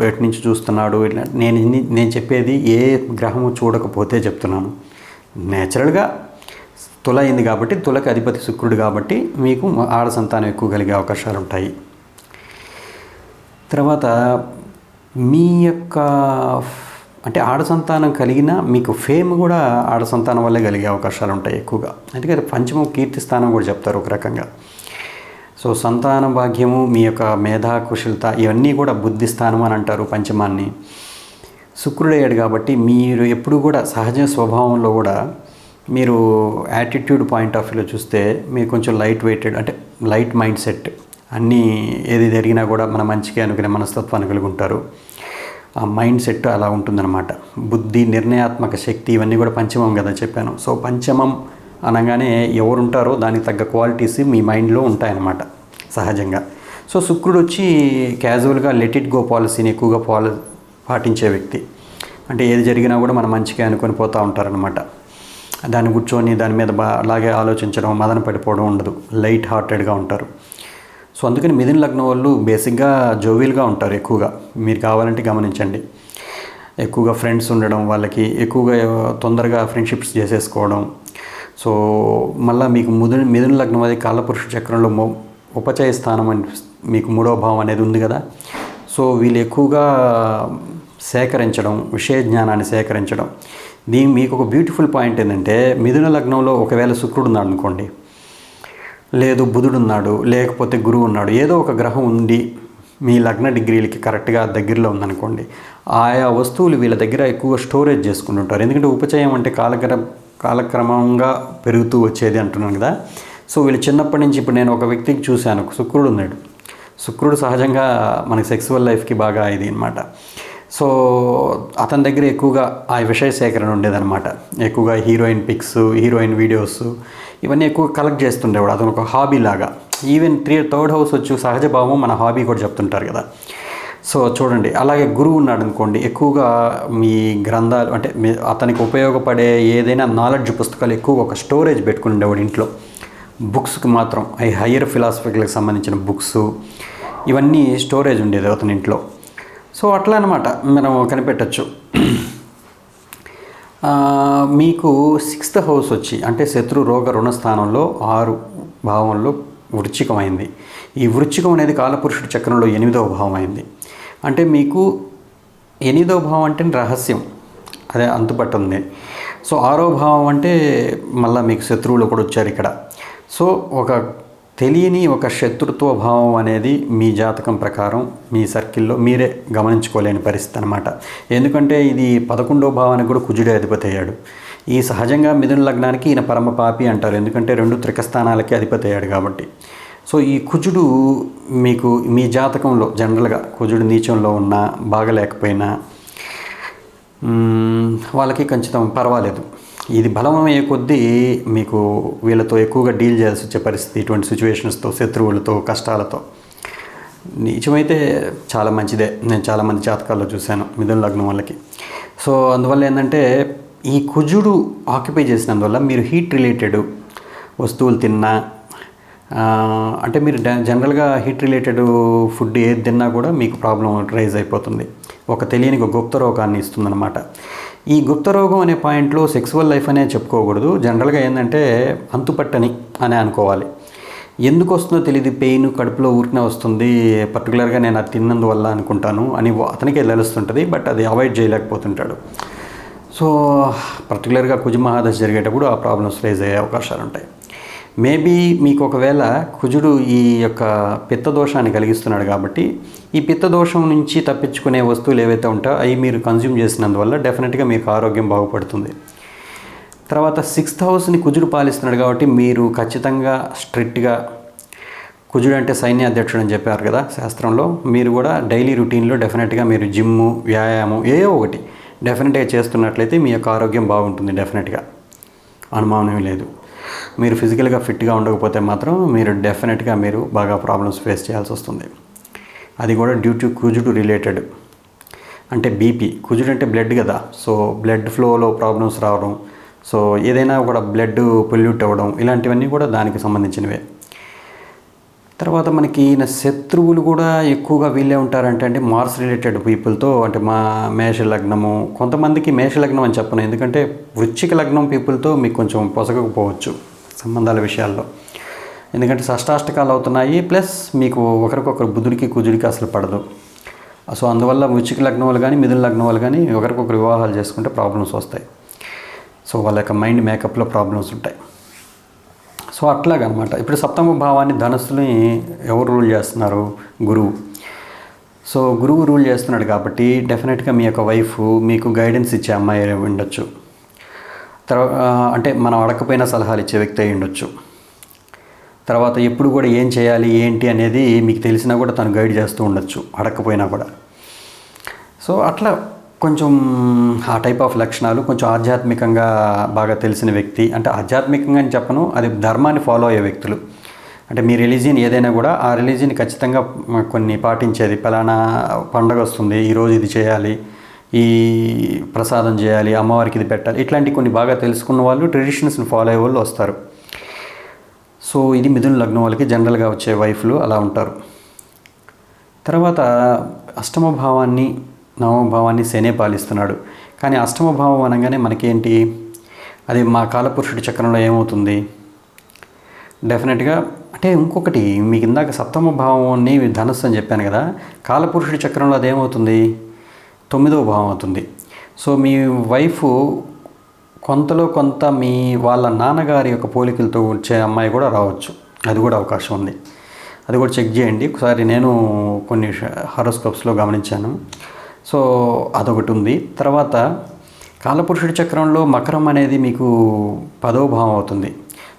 ఎటు నుంచి చూస్తున్నాడు, ఇట్లా నేను చెప్పేది ఏ గ్రహము చూడకపోతే చెప్తున్నాను. నేచురల్గా తుల అయింది కాబట్టి, తులకి అధిపతి శుక్రుడు కాబట్టి మీకు ఆడ సంతానం ఎక్కువ కలిగే అవకాశాలు ఉంటాయి. తర్వాత మీ యొక్క అంటే ఆడ సంతానం కలిగిన మీకు ఫేమ్ కూడా ఆడ సంతానం వల్లే కలిగే అవకాశాలు ఉంటాయి ఎక్కువగా. అందుకే పంచమం కీర్తి స్థానం కూడా చెప్తారు ఒక రకంగా. సో సంతాన భాగ్యము, మీ యొక్క మేధా కుశలత ఇవన్నీ కూడా బుద్ధి స్థానం అని అంటారు పంచమాన్ని. శుక్రుడు అయ్యాడు కాబట్టి మీరు ఎప్పుడు కూడా సహజ స్వభావంలో కూడా మీరు యాటిట్యూడ్ పాయింట్ ఆఫ్ వ్యూలో చూస్తే మీరు కొంచెం లైట్ వెయిటెడ్, అంటే లైట్ మైండ్ సెట్, అన్నీ ఏది జరిగినా కూడా మన మంచిగా అనుకునే మనస్తత్వాన్ని కలిగి ఉంటారు. ఆ మైండ్ సెట్ అలా ఉంటుందన్నమాట. బుద్ధి, నిర్ణయాత్మక శక్తి ఇవన్నీ కూడా పంచమం కదా చెప్పాను. సో పంచమం అనగానే ఎవరుంటారో దానికి తగ్గ క్వాలిటీస్ మీ మైండ్లో ఉంటాయన్నమాట సహజంగా. సో శుక్రుడు వచ్చి క్యాజువల్గా లెట్ ఇట్ గో పాలసీని ఎక్కువగా పాటించే వ్యక్తి. అంటే ఏది జరిగినా కూడా మనం మంచిగా అనుకొని పోతూ ఉంటారనమాట. దాన్ని కూర్చొని దాని మీద అలాగే ఆలోచించడం, మదన పడిపోవడం ఉండదు. లైట్ హార్టెడ్గా ఉంటారు. సో అందుకని మిథున లగ్నం వాళ్ళు బేసిక్గా జోవియల్గా ఉంటారు ఎక్కువగా. మీరు కావాలంటే గమనించండి. ఎక్కువగా ఫ్రెండ్స్ ఉండడం, వాళ్ళకి ఎక్కువగా తొందరగా ఫ్రెండ్షిప్స్ చేసేసుకోవడం. సో మళ్ళీ మీకు మిథున లగ్నం అది కాలపురుష చక్రంలో ఉపచయ స్థానం అని మీకు 3వ భావం అనేది ఉంది కదా. సో వీళ్ళు ఎక్కువగా సేకరించడం, విషయ జ్ఞానాన్ని సేకరించడం. మీకు ఒక బ్యూటిఫుల్ పాయింట్ ఏంటంటే మిథున లగ్నంలో ఒకవేళ శుక్రుడు ఉన్నాడు అనుకోండి, లేదు బుధుడు ఉన్నాడు, లేకపోతే గురువు ఉన్నాడు, ఏదో ఒక గ్రహం ఉండి మీ లగ్న డిగ్రీలకి కరెక్ట్గా దగ్గరలో ఉందనుకోండి, ఆయా వస్తువులు వీళ్ళ దగ్గర ఎక్కువగా స్టోరేజ్ చేసుకుంటుంటారు. ఎందుకంటే ఉపచయం అంటే కాలక్రమంగా పెరుగుతూ వచ్చేది అంటున్నాను కదా. సో వీళ్ళు చిన్నప్పటి నుంచి, ఇప్పుడు నేను ఒక వ్యక్తికి చూశాను, శుక్రుడు ఉన్నాడు. శుక్రుడు సహజంగా మనకి సెక్సువల్ లైఫ్కి బాగా ఇది అనమాట. సో అతని దగ్గర ఎక్కువగా ఆ విషయ సేకరణ ఉండేదన్నమాట. ఎక్కువగా హీరోయిన్ పిక్స్, హీరోయిన్ వీడియోస్ ఇవన్నీ ఎక్కువ కలెక్ట్ చేస్తుండేవాడు. అతను ఒక హాబీ లాగా. ఈవెన్ థర్డ్ హౌస్ వచ్చి సహజ భావం మన హాబీ కూడా చెప్తుంటారు కదా. సో చూడండి, అలాగే గురువు ఉన్నాడు అనుకోండి, ఎక్కువగా మీ గ్రంథాలు అంటే అతనికి ఉపయోగపడే ఏదైనా నాలెడ్జ్ పుస్తకాలు ఎక్కువ ఒక స్టోరేజ్ పెట్టుకుని ఉండేవాడు ఇంట్లో. బుక్స్కి మాత్రం హయ్యర్ ఫిలాసఫీలకు సంబంధించిన బుక్స్ ఇవన్నీ స్టోరేజ్ ఉండేది అతని ఇంట్లో. సో అట్లా అనమాట మనం కనిపెట్టచ్చు. మీకు 6th హౌస్ వచ్చి అంటే శత్రు రోగ రుణ స్థానంలో 6 భావంలో వృశ్చికమైంది. ఈ వృశ్చికం అనేది కాలపురుషుడి చక్రంలో 8వ భావం అయింది. అంటే మీకు 8వ భావం అంటే రహస్యం, అదే అంతుపట్టుంది. సో 6వ భావం అంటే మళ్ళీ మీకు శత్రువులు కూడా వచ్చారు ఇక్కడ. సో ఒక తెలియని ఒక శత్రుత్వ భావం అనేది మీ జాతకం ప్రకారం మీ సర్కిల్లో మీరే గమనించుకోలేని పరిస్థితి అనమాట. ఎందుకంటే ఇది 11వ భావానికి కూడా కుజుడే అధిపతి అయ్యాడు. ఈ సహజంగా మిథున లగ్నానికి ఈయన పరమ పాపి అంటారు, ఎందుకంటే 2 త్రికస్థానాలకి అధిపతి అయ్యాడు కాబట్టి. సో ఈ కుజుడు మీకు మీ జాతకంలో జనరల్గా కుజుడు నీచంలో ఉన్నా బాగలేకపోయినా వాళ్ళకి కొంచెం పర్వాలేదు. ఇది బలమయ్యే కొద్దీ మీకు వీళ్ళతో ఎక్కువగా డీల్ చేయాల్సి వచ్చే పరిస్థితి, ఇటువంటి సిచ్యువేషన్స్తో, శత్రువులతో, కష్టాలతో. నిజమైతే చాలా మంచిదే. నేను చాలామంది జాతకాల్లో చూశాను మిథున లగ్నం వాళ్ళకి. సో అందువల్ల ఏంటంటే ఈ కుజుడు ఆక్యుపై చేసినందువల్ల మీరు హీట్ రిలేటెడ్ వస్తువులు తిన్నా, అంటే మీరు జనరల్గా హీట్ రిలేటెడ్ ఫుడ్ ఏది తిన్నా కూడా మీకు ప్రాబ్లం రైజ్ అయిపోతుంది. ఒక తెలియని గుప్త రోగాన్ని ఇస్తుందన్నమాట. ఈ గుప్త రోగం అనే పాయింట్లో సెక్సువల్ లైఫ్ అనే చెప్పుకోకూడదు. జనరల్గా ఏంటంటే అంతుపట్టని అని అనుకోవాలి. ఎందుకు వస్తుందో తెలియదు, పెయిన్ కడుపులో ఊరికనే వస్తుంది, పర్టికులర్గా నేను అది తిన్నందువల్ల అనుకుంటాను అని అతనికే తెలుస్తుంటుంది. బట్ అది అవాయిడ్ చేయలేకపోతుంటాడు. సో పర్టికులర్గా కుజ మహాదశ జరిగేటప్పుడు ఆ ప్రాబ్లమ్స్ రైజ్ అయ్యే అవకాశాలు ఉంటాయి. మేబీ మీకు ఒకవేళ కుజుడు ఈ యొక్క పిత్తదోషాన్ని కలిగిస్తున్నాడు కాబట్టి ఈ పిత్తదోషం నుంచి తప్పించుకునే వస్తువులు ఏవైతే ఉంటాయో అవి మీరు కన్జ్యూమ్ చేసినందువల్ల డెఫినెట్గా మీకు ఆరోగ్యం బాగుపడుతుంది. తర్వాత 6th హౌస్ని కుజుడు పాలిస్తున్నాడు కాబట్టి మీరు ఖచ్చితంగా స్ట్రిక్ట్గా, కుజుడు అంటే సైన్యాధ్యక్షుడు అని చెప్పారు కదా శాస్త్రంలో, మీరు కూడా డైలీ రొటీన్లో డెఫినెట్గా మీరు జిమ్ము, వ్యాయామం ఏదో ఒకటి డెఫినెట్గా చేస్తున్నట్లయితే మీ యొక్క ఆరోగ్యం బాగుంటుంది. డెఫినెట్గా అనుమానం లేదు. మీరు ఫిజికల్గా ఫిట్గా ఉండకపోతే మాత్రం మీరు డెఫినెట్గా మీరు బాగా ప్రాబ్లమ్స్ ఫేస్ చేయాల్సి వస్తుంది. అది కూడా డ్యూ టు కుజుడు రిలేటెడ్. అంటే బీపీ, కుజుడు అంటే బ్లడ్ కదా. సో బ్లడ్ ఫ్లోలో ప్రాబ్లమ్స్ రావడం, సో ఏదైనా కూడా బ్లడ్ పొల్యూట్ అవ్వడం, ఇలాంటివన్నీ కూడా దానికి సంబంధించినవే. తర్వాత మనకి ఈయన శత్రువులు కూడా ఎక్కువగా వీళ్ళే ఉంటారంటే అండి మార్స్ రిలేటెడ్ పీపుల్తో, అంటే మా మేష లగ్నము, కొంతమందికి మేష లగ్నం అని చెప్పను, ఎందుకంటే వృశ్చిక లగ్నం పీపుల్తో మీకు కొంచెం పొసగకపోవచ్చు సంబంధాల విషయాల్లో, ఎందుకంటే షష్టాష్టకాలు అవుతున్నాయి, ప్లస్ మీకు ఒకరికొకరు బుధుడికి కుజుడికి అసలు పడదు. సో అందువల్ల వృశ్చిక లగ్నం వాళ్ళు కానీ మిథున లగ్నం వాళ్ళు కానీ ఒకరికొకరు వివాహాలు చేసుకుంటే ప్రాబ్లమ్స్ వస్తాయి. సో వాళ్ళ యొక్క మైండ్ మేకప్లో ప్రాబ్లమ్స్ ఉంటాయి. సో అట్లాగనమాట. ఇప్పుడు సప్తమ భావాన్ని ధనస్సుని ఎవరు రూల్ చేస్తున్నారు? గురువు. సో గురువు రూల్ చేస్తున్నాడు కాబట్టి డెఫినెట్గా మీ యొక్క వైఫ్ మీకు గైడెన్స్ ఇచ్చే అమ్మాయి ఉండొచ్చు. అంటే మనం అడగకపోయినా సలహాలు ఇచ్చే వ్యక్తి అయి ఉండొచ్చు. తర్వాత ఎప్పుడు కూడా ఏం చేయాలి ఏంటి అనేది మీకు తెలిసినా కూడా తను గైడ్ చేస్తూ ఉండొచ్చు అడగకపోయినా కూడా. సో అట్లా కొంచెం ఆ టైప్ ఆఫ్ లక్షణాలు, కొంచెం ఆధ్యాత్మికంగా బాగా తెలిసిన వ్యక్తి, అంటే ఆధ్యాత్మికంగా అని చెప్పను, అది ధర్మాన్ని ఫాలో అయ్యే వ్యక్తులు. అంటే మీ రిలీజియన్ ఏదైనా కూడా ఆ రిలీజియన్ ఖచ్చితంగా కొన్ని పాటించేది. పలానా పండగ వస్తుంది, ఈరోజు ఇది చేయాలి, ఈ ప్రసాదం చేయాలి, అమ్మవారికి ఇది పెట్టాలి, ఇట్లాంటి కొన్ని బాగా తెలుసుకున్న వాళ్ళు, ట్రెడిషన్స్ని ఫాలో అయ్యే వాళ్ళు వస్తారు. సో ఇది మిథున లగ్నం వాళ్ళకి జనరల్గా వచ్చే వైఫ్లు అలా ఉంటారు. తర్వాత అష్టమ భావాన్ని నవమ భావాన్ని శనే పాలిస్తున్నాడు. కానీ అష్టమ భావం అనగానే మనకేంటి, అది మా కాలపురుషుడి చక్రంలో ఏమవుతుంది? డెఫినెట్గా అంటే ఇంకొకటి మీకు ఇందాక సప్తమ భావాన్ని ధనస్సు అని చెప్పాను కదా, కాలపురుషుడి చక్రంలో అది ఏమవుతుంది? 9వ భావం అవుతుంది. సో మీ వైఫ్ కొంతలో కొంత మీ వాళ్ళ నాన్నగారి యొక్క పోలికలతో వచ్చే అమ్మాయి కూడా రావచ్చు, అది కూడా అవకాశం ఉంది. అది కూడా చెక్ చేయండి ఒకసారి. నేను కొన్ని హారోస్కోప్స్లో గమనించాను. సో అదొకటి ఉంది. తర్వాత కాలపురుషుడి చక్రంలో మకరం అనేది మీకు 10వ భావం అవుతుంది.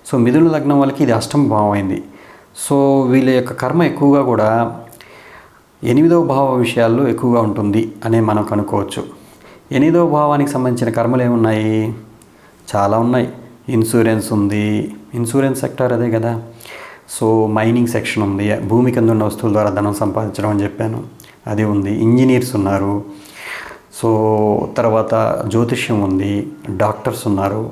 సో మిథున లగ్నం వాళ్ళకి ఇది అష్టమ భావం అయింది. సో వీళ్ళ యొక్క కర్మ ఎక్కువగా కూడా 8వ భావ విషయాల్లో ఎక్కువగా ఉంటుంది అని మనం కనుక్కోవచ్చు. 8వ భావానికి సంబంధించిన కర్మలు ఏమున్నాయి? చాలా ఉన్నాయి. ఇన్సూరెన్స్ ఉంది, ఇన్సూరెన్స్ సెక్టర్ అదే కదా. సో మైనింగ్ సెక్షన్ ఉంది, భూమి కింద ఉన్న వస్తువుల ద్వారా ధనం సంపాదించడం అని చెప్పాను, అది ఉంది. ఇంజనీర్స్ ఉన్నారు. సో తర్వాత జ్యోతిష్యం ఉంది, డాక్టర్స్ ఉన్నారు.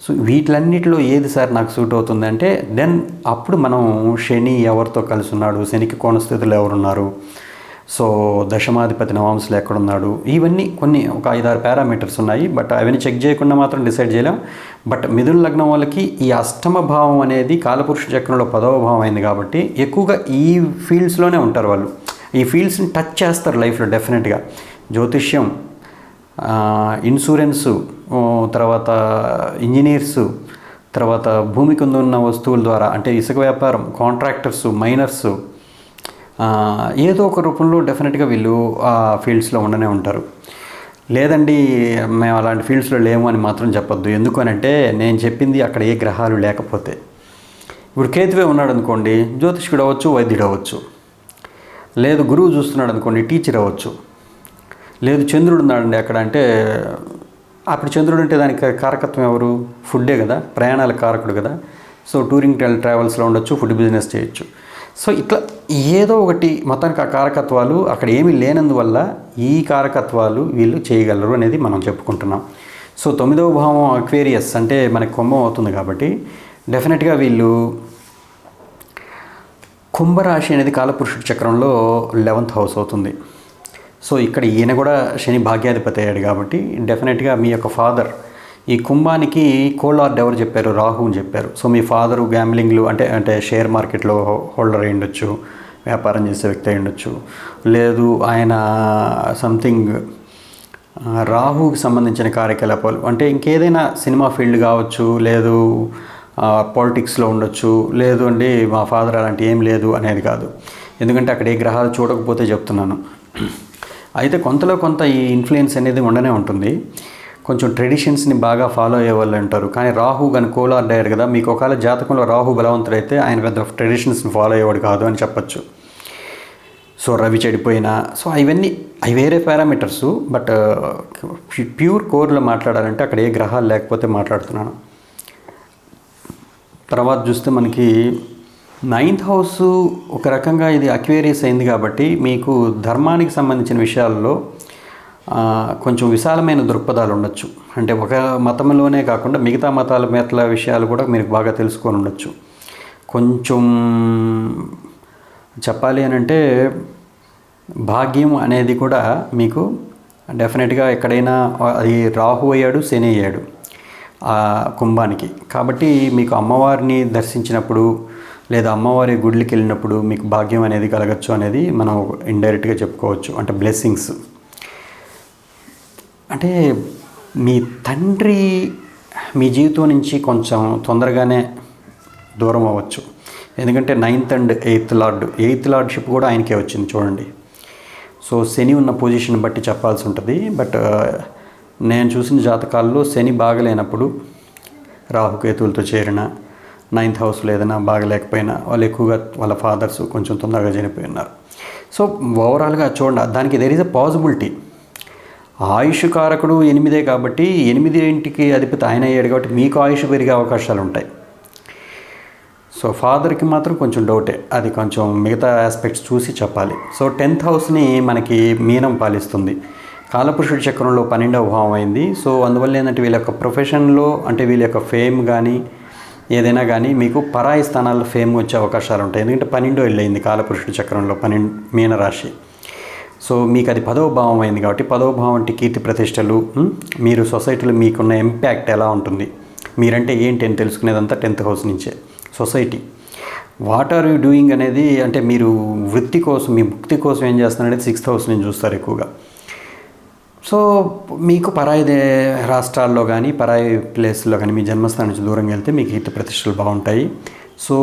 సో వీటిలన్నిటిలో ఏది సార్ నాకు సూట్ అవుతుంది అంటే దెన్ అప్పుడు మనం శని ఎవరితో కలిసి ఉన్నాడు, శనికి కోణస్థితులు ఎవరున్నారు, సో దశమాధిపతి నవాంశలు ఎక్కడున్నాడు, ఇవన్నీ కొన్ని ఒక 5-6 పారామీటర్స్ ఉన్నాయి. బట్ అవన్నీ చెక్ చేయకుండా మాత్రం డిసైడ్ చేయలేం. బట్ మిథున లగ్నం వాళ్ళకి ఈ అష్టమ భావం అనేది కాలపురుష చక్రంలో 10వ భావం అయింది కాబట్టి ఎక్కువగా ఈ ఫీల్డ్స్లోనే ఉంటారు వాళ్ళు. ఈ ఫీల్డ్స్ని టచ్ చేస్తారు లైఫ్లో డెఫినెట్గా. జ్యోతిష్యం, ఇన్సూరెన్సు, తర్వాత ఇంజనీర్సు, తర్వాత భూమి కింద ఉన్న వస్తువుల ద్వారా అంటే ఇసుక వ్యాపారం, కాంట్రాక్టర్సు, మైనర్సు, ఏదో ఒక రూపంలో డెఫినెట్గా వీళ్ళు ఆ ఫీల్డ్స్లో ఉండనే ఉంటారు. లేదండి మేము అలాంటి ఫీల్డ్స్లో లేము అని మాత్రం చెప్పొద్దు. ఎందుకు అని అంటే నేను చెప్పింది అక్కడ ఏ గ్రహాలు లేకపోతే. ఇప్పుడు కేతువే ఉన్నాడు అనుకోండి, జ్యోతిష్కుడు అవ్వచ్చు, వైద్యుడు అవ్వచ్చు. లేదు గురువు చూస్తున్నాడు అనుకోండి, టీచర్ అవ్వచ్చు. లేదు చంద్రుడు ఉన్నాడండి అక్కడ అంటే అప్పుడు చంద్రుడు అంటే దానికి కారకత్వం ఎవరు? ఫుడ్డే కదా, ప్రయాణాల కారకుడు కదా. సో టూరింగ్ ట్రావెల్స్లో ఉండొచ్చు, ఫుడ్ బిజినెస్ చేయొచ్చు. సో ఇట్లా ఏదో ఒకటి మొత్తానికి ఆ కారకత్వాలు అక్కడ ఏమీ లేనందువల్ల ఈ కారకత్వాలు వీళ్ళు చేయగలరు అనేది మనం చెప్పుకుంటున్నాం. సో 9వ భావం అక్వేరియస్ అంటే మనకి కుంభం అవుతుంది కాబట్టి డెఫినెట్గా వీళ్ళు కుంభరాశి అనేది కాలపురుషుడి చక్రంలో 11th హౌస్ అవుతుంది. సో ఇక్కడ ఈయన కూడా శని భాగ్యాధిపతి అయ్యాడు కాబట్టి డెఫినెట్గా మీ యొక్క ఫాదర్, ఈ కుంభానికి కోలార్డ్ ఎవరు చెప్పారు? రాహు అని చెప్పారు. సో మీ ఫాదరు గ్యాంబ్లింగ్లు అంటే షేర్ మార్కెట్లో హోల్డర్ అయి ఉండొచ్చు, వ్యాపారం చేసే వ్యక్తి అయి ఉండొచ్చు. లేదు ఆయన సంథింగ్ రాహుకి సంబంధించిన కార్యకలాపాలు అంటే ఇంకేదైనా సినిమా ఫీల్డ్ కావచ్చు, లేదు పాలిటిక్స్లో ఉండొచ్చు. లేదు అండి మా ఫాదర్ అలాంటి ఏం లేదు అనేది కాదు, ఎందుకంటే అక్కడ ఏ గ్రహాలు చూడకపోతే చెప్తున్నాను. అయితే కొంతలో కొంత ఈ ఇన్ఫ్లుయెన్స్ అనేది ఉండనే ఉంటుంది. కొంచెం ట్రెడిషన్స్ని బాగా ఫాలో అయ్యే వాళ్ళు అంటారు. కానీ రాహు కానీ కోలార్డ్ అయ్యారు కదా, మీకు ఒకవేళ జాతకంలో రాహు బలవంతుడైతే ఆయన పెద్ద ట్రెడిషన్స్ని ఫాలో అయ్యేవాడు కాదు అని చెప్పచ్చు. సో రవి చెడిపోయినా, సో ఇవన్నీ అవి వేరే పారామీటర్స్. బట్ ప్యూర్ కోర్లో మాట్లాడాలంటే అక్కడ ఏ గ్రహాలు లేకపోతే మాట్లాడుతున్నాను. తర్వాత చూస్తే మనకి 9th హౌస్ ఒక రకంగా ఇది అక్వేరియస్ అయింది కాబట్టి మీకు ధర్మానికి సంబంధించిన విషయాల్లో కొంచెం విశాలమైన దృక్పథాలు ఉండొచ్చు. అంటే ఒక మతంలోనే కాకుండా మిగతా మతాల విషయాలు కూడా మీరు బాగా తెలుసుకొని ఉండొచ్చు. కొంచెం చెప్పాలి అని అంటే భాగ్యం అనేది కూడా మీకు డెఫినెట్గా ఎక్కడైనా అది రాహు అయ్యాడు, శని అయ్యాడు ఆ కుంభానికి. కాబట్టి మీకు అమ్మవారిని దర్శించినప్పుడు లేదా అమ్మవారి గుడికి వెళ్ళినప్పుడు మీకు భాగ్యం అనేది కలగచ్చు అనేది మనం ఇండైరెక్ట్గా చెప్పుకోవచ్చు. అంటే బ్లెస్సింగ్స్ అంటే మీ తండ్రి మీ జీవితం నుంచి కొంచెం తొందరగానే దూరం అవ్వచ్చు. ఎందుకంటే 9th and 8th lord, 8th lordship కూడా ఆయనకే వచ్చింది చూడండి. సో శని ఉన్న పొజిషన్ బట్టి చెప్పాల్సి ఉంటుంది. బట్ నేను చూసిన జాతకాల్లో శని బాగలేనప్పుడు రాహుకేతువులతో చేరిన 9th హౌస్లో ఏదైనా బాగలేకపోయినా వాళ్ళు ఎక్కువగా వాళ్ళ ఫాదర్స్ కొంచెం తొందరగా చనిపోయి ఉన్నారు. సో ఓవరాల్గా చూడండి, దానికి దేర్ ఈజ్ అ పాసిబిలిటీ. ఆయుష్ కారకుడు 8 కాబట్టి 8కి అధిపతి ఆయన అయ్యాడు కాబట్టి మీకు ఆయుష్ పెరిగే అవకాశాలు ఉంటాయి. సో ఫాదర్కి మాత్రం కొంచెం డౌటే, అది కొంచెం మిగతా ఆస్పెక్ట్స్ చూసి చెప్పాలి. సో 10th హౌస్ని మనకి మీనం పాలిస్తుంది. కాలపురుషుడి చక్రంలో 12వ భావం అయింది. సో అందువల్ల ఏంటంటే వీళ్ళ యొక్క ప్రొఫెషన్లో అంటే వీళ్ళ యొక్క ఫేమ్ కానీ ఏదైనా కానీ మీకు పరాయి స్థానాల్లో ఫేమ్ వచ్చే అవకాశాలు ఉంటాయి. ఎందుకంటే 12వ ఇల్లు అయింది కాలపురుషుడి చక్రంలో, మీనరాశి. సో మీకు అది 10వ భావం అయింది కాబట్టి 10వ భావం అంటే కీర్తి ప్రతిష్టలు, మీరు సొసైటీలో మీకున్న ఇంపాక్ట్ ఎలా ఉంటుంది, మీరంటే ఏంటి అని తెలుసుకునేదంతా 10th హౌస్ నుంచే. Society what are you doing అనేది అంటే మీరు వృత్తి కోసం మీ ముక్తి కోసం ఏం చేస్తున్నారనేది 6th హౌస్ నుంచి చూస్తారు ఎక్కువగా. సో మీకు పరాయి రాష్ట్రాల్లో కానీ పరాయి ప్లేస్లో కానీ మీ జన్మస్థానం నుంచి దూరంగా వెళ్తే మీకు కీర్తి ప్రతిష్టలు బాగుంటాయి. సో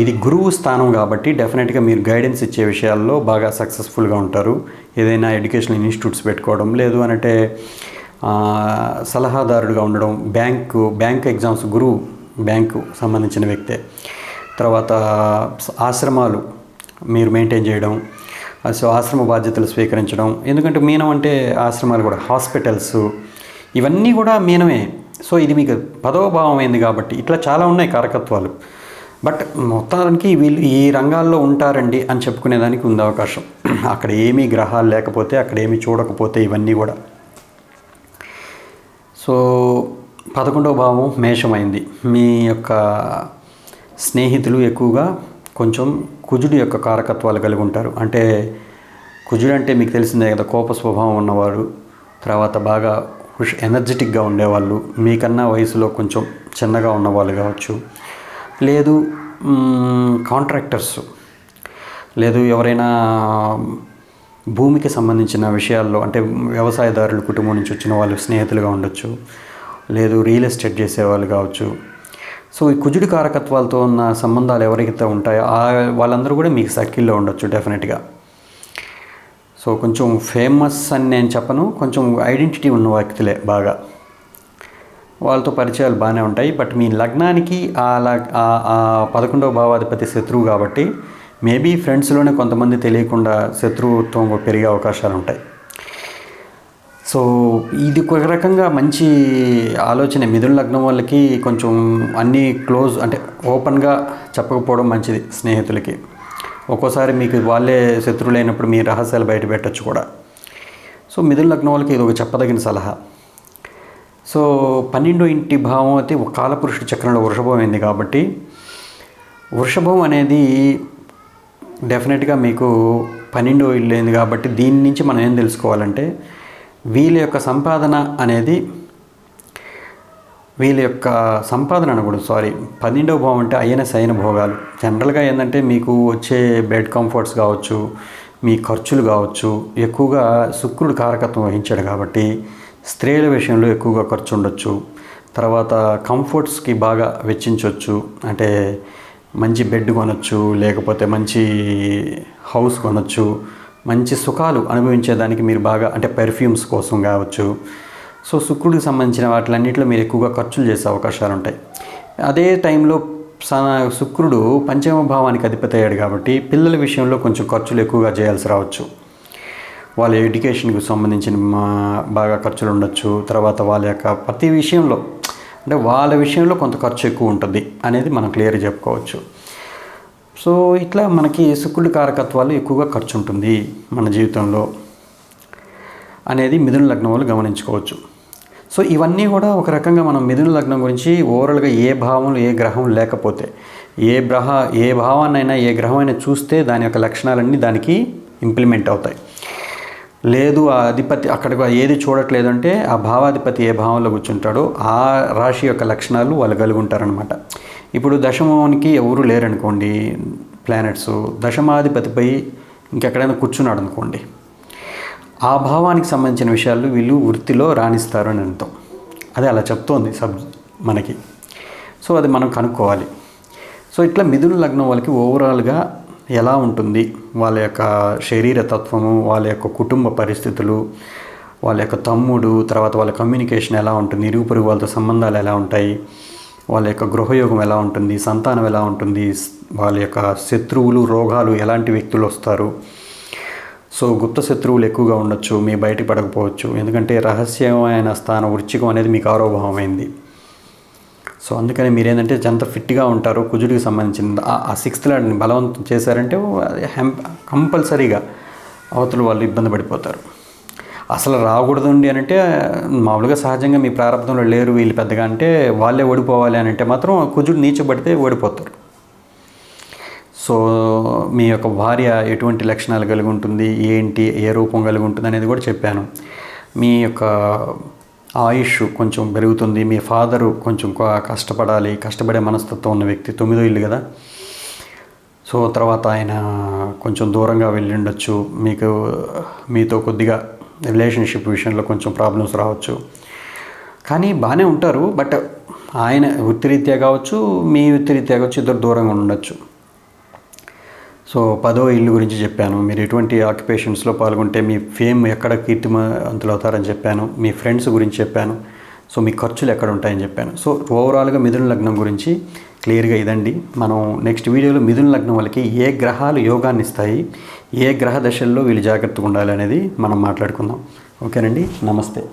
ఇది గురువు స్థానం కాబట్టి డెఫినెట్గా మీరు గైడెన్స్ ఇచ్చే విషయాల్లో బాగా సక్సెస్ఫుల్గా ఉంటారు. ఏదైనా ఎడ్యుకేషనల్ ఇన్స్టిట్యూట్స్ పెట్టుకోవడం, లేదు అంటే సలహాదారుడుగా ఉండడం, బ్యాంక్ ఎగ్జామ్స్ గురువు బ్యాంకు సంబంధించిన వ్యక్తే. తర్వాత ఆశ్రమాలు మీరు మెయింటైన్ చేయడం, సో ఆశ్రమ బాధ్యతలు స్వీకరించడం. ఎందుకంటే మీనం అంటే ఆశ్రమాలు కూడా, హాస్పిటల్స్, ఇవన్నీ కూడా మీనమే. సో ఇది మీకు 10వ భావం అయింది కాబట్టి ఇట్లా చాలా ఉన్నాయి కారకత్వాలు. బట్ మొత్తానికి వీళ్ళు ఈ రంగాల్లో ఉంటారండి అని చెప్పుకునేదానికి ఉంది అవకాశం. అక్కడ ఏమీ గ్రహాలు లేకపోతే, అక్కడ ఏమీ చూడకపోతే ఇవన్నీ కూడా. సో 11వ భావం మేషమైంది. మీ యొక్క స్నేహితులు ఎక్కువగా కొంచెం కుజుడి యొక్క కారకత్వాలు కలిగి ఉంటారు. అంటే కుజుడు అంటే మీకు తెలిసిందే కదా, కోప స్వభావం ఉన్నవాడు, తర్వాత బాగా ఎనర్జెటిక్గా ఉండేవాళ్ళు, మీకన్నా వయసులో కొంచెం చిన్నగా ఉన్నవాళ్ళు కావచ్చు, లేదు కాంట్రాక్టర్స్, లేదు ఎవరైనా భూమికి సంబంధించిన విషయాల్లో అంటే వ్యవసాయదారుల కుటుంబం నుంచి వచ్చిన వాళ్ళు స్నేహితులుగా ఉండొచ్చు, లేదు రియల్ ఎస్టేట్ చేసేవాళ్ళు కావచ్చు. సో ఈ కుజుడి కారకత్వాలతో ఉన్న సంబంధాలు ఎవరికైతే ఉంటాయో వాళ్ళందరూ కూడా మీకు సర్కిల్లో ఉండొచ్చు డెఫినెట్గా. సో కొంచెం ఫేమస్ అని నేను చెప్పను, కొంచెం ఐడెంటిటీ ఉన్న వ్యక్తులే బాగా, వాళ్ళతో పరిచయాలు బాగానే ఉంటాయి. బట్ మీ లగ్నానికి ఆ 11వ భావాధిపతి శత్రువు కాబట్టి మేబీ ఫ్రెండ్స్లోనే కొంతమంది తెలియకుండా శత్రుత్వం పెరిగే అవకాశాలు ఉంటాయి. సో ఇది ఒక రకంగా మంచి ఆలోచన. మిథున లగ్నం వాళ్ళకి కొంచెం అన్నీ క్లోజ్ అంటే ఓపెన్గా చెప్పకపోవడం మంచిది స్నేహితులకి. ఒక్కోసారి మీకు వాళ్ళే శత్రువులైనప్పుడు మీ రహస్యాలు బయట పెట్టచ్చు కూడా. సో మిథున లగ్నం వాళ్ళకి ఇది ఒక చెప్పదగిన సలహా. సో 12వ ఇంటి భావం అయితే ఒక కాలపురుషుడి చక్రంలో వృషభం అయింది కాబట్టి వృషభం అనేది డెఫినెట్గా మీకు 12వ ఇల్లు అయింది కాబట్టి దీని నుంచి మనం ఏం తెలుసుకోవాలంటే వీళ్ళ యొక్క సంపాదన అనేది వీళ్ళ యొక్క సంపాదన అనకూడదు, 12వ భావం అంటే అయిన భోగాలు. జనరల్గా ఏంటంటే మీకు వచ్చే బెడ్ కంఫర్ట్స్ కావచ్చు, మీ ఖర్చులు కావచ్చు, ఎక్కువగా శుక్రుడు కారకత్వం వహించాడు కాబట్టి స్త్రీల విషయంలో ఎక్కువగా ఖర్చు ఉండొచ్చు. తర్వాత కంఫర్ట్స్కి బాగా వెచ్చించవచ్చు. అంటే మంచి బెడ్ కొనొచ్చు, లేకపోతే మంచి హౌస్ కొనొచ్చు, మంచి సుఖాలు అనుభవించేదానికి మీరు బాగా అంటే పెర్ఫ్యూమ్స్ కోసం కావచ్చు. సో శుక్రుడికి సంబంధించిన వాటిలన్నింటిలో మీరు ఎక్కువగా ఖర్చులు చేసే అవకాశాలు ఉంటాయి. అదే టైంలో శుక్రుడు 5వ భావానికి అధిపతి అయ్యాడు కాబట్టి పిల్లల విషయంలో కొంచెం ఖర్చులు ఎక్కువగా చేయాల్సి రావచ్చు. వాళ్ళ ఎడ్యుకేషన్కి సంబంధించిన బాగా ఖర్చులు ఉండొచ్చు. తర్వాత వాళ్ళ యొక్క ప్రతి విషయంలో అంటే వాళ్ళ విషయంలో కొంత ఖర్చు ఎక్కువ ఉంటుంది అనేది మనం క్లియర్గా చెప్పుకోవచ్చు. సో ఇట్లా మనకి శుక్రుడి కారకత్వాలు ఎక్కువగా ఖర్చు ఉంటుంది మన జీవితంలో అనేది మిథున లగ్నం వాళ్ళు గమనించుకోవచ్చు. సో ఇవన్నీ కూడా ఒక రకంగా మనం మిథున లగ్నం గురించి ఓవరాల్గా ఏ భావం ఏ గ్రహం లేకపోతే ఏ భావాన్నైనా ఏ గ్రహమైనా చూస్తే దాని యొక్క లక్షణాలన్నీ దానికి ఇంప్లిమెంట్ అవుతాయి. లేదు ఆ అధిపతి అక్కడికి ఏది చూడట్లేదు అంటే ఆ భావాధిపతి ఏ భావంలో కూర్చుంటాడో ఆ రాశి యొక్క లక్షణాలు వాళ్ళు కలిగి ఉంటారనమాట. ఇప్పుడు దశమానికి ఎవరు లేరనుకోండి ప్లానెట్స్, దశమాధిపతిపై ఇంకెక్కడైనా కూర్చున్నాడు అనుకోండి, ఆ భావానికి సంబంధించిన విషయాలు వీళ్ళు వృత్తిలో రాణిస్తారు అని అర్థం. అదే అలా చెప్తోంది మనకి. సో అది మనం కనుక్కోవాలి. సో ఇట్లా మిథున లగ్నం వాళ్ళకి ఓవరాల్గా ఎలా ఉంటుంది, వాళ్ళ యొక్క శరీర తత్వము, వాళ్ళ యొక్క కుటుంబ పరిస్థితులు, వాళ్ళ యొక్క తమ్ముడు, తర్వాత వాళ్ళ కమ్యూనికేషన్ ఎలా ఉంటుంది, ఇరుగు పొరుగు వాళ్ళతో సంబంధాలు ఎలా ఉంటాయి, వాళ్ళ యొక్క గృహయోగం ఎలా ఉంటుంది, సంతానం ఎలా ఉంటుంది, వాళ్ళ యొక్క శత్రువులు రోగాలు ఎలాంటి వ్యక్తులు వస్తారు. సో గుప్త శత్రువులు ఎక్కువగా ఉండొచ్చు, మీ బయట పడకపోవచ్చు, ఎందుకంటే రహస్యమైన స్థానం వృశ్చికం అనేది మీకు 6వ భావం అయింది. సో అందుకని మీరు ఏంటంటే ఎంత ఫిట్గా ఉంటారో కుజుడికి సంబంధించిన ఆ 6th లాడ్ని బలవంతం చేశారంటే కంపల్సరీగా అవతల వాళ్ళు ఇబ్బంది పడిపోతారు. అసలు రాకూడదండి అని అంటే మామూలుగా సహజంగా మీ ప్రారంభంలో లేరు వీళ్ళు పెద్దగా అంటే వాళ్ళే ఓడిపోవాలి అని అంటే మాత్రం కుజుడు నీచబడితే ఓడిపోతారు. సో మీ యొక్క భార్య ఎటువంటి లక్షణాలు కలిగి ఉంటుంది, ఏంటి ఏ రూపం కలిగి ఉంటుంది అనేది కూడా చెప్పాను. మీ యొక్క ఆయుష్ కొంచెం పెరుగుతుంది, మీ ఫాదరు కొంచెం కష్టపడాలి, కష్టపడే మనస్తత్వం ఉన్న వ్యక్తి, 9వ ఇల్లు కదా. సో తర్వాత ఆయన కొంచెం దూరంగా వెళ్ళి ఉండొచ్చు, మీతో కొద్దిగా రిలేషన్షిప్ విషయంలో కొంచెం ప్రాబ్లమ్స్ రావచ్చు, కానీ బాగానే ఉంటారు. బట్ ఆయన వృత్తిరీత్యా కావచ్చు, మీ వృత్తిరీత్యా కావచ్చు, ఇద్దరు దూరంగా ఉండొచ్చు. సో 10వ ఇల్లు గురించి చెప్పాను, మీరు ఎటువంటి ఆక్యుపేషన్స్లో పాల్గొంటే మీ ఫేమ్ ఎక్కడ కీర్తిమంతులు అవుతారని చెప్పాను, మీ ఫ్రెండ్స్ గురించి చెప్పాను, సో మీ ఖర్చులు ఎక్కడ ఉంటాయని చెప్పాను. సో ఓవరాల్గా మిథున లగ్నం గురించి క్లియర్గా ఇదండి. మనం నెక్స్ట్ వీడియోలో మిథున లగ్నం వాళ్ళకి ఏ గ్రహాలు యోగాన్ని ఇస్తాయి, ఏ గ్రహ దశల్లో వీళ్ళు జాగ్రత్తగా ఉండాలి అనేది మనం మాట్లాడుకుందాం. ఓకేనండి, నమస్తే.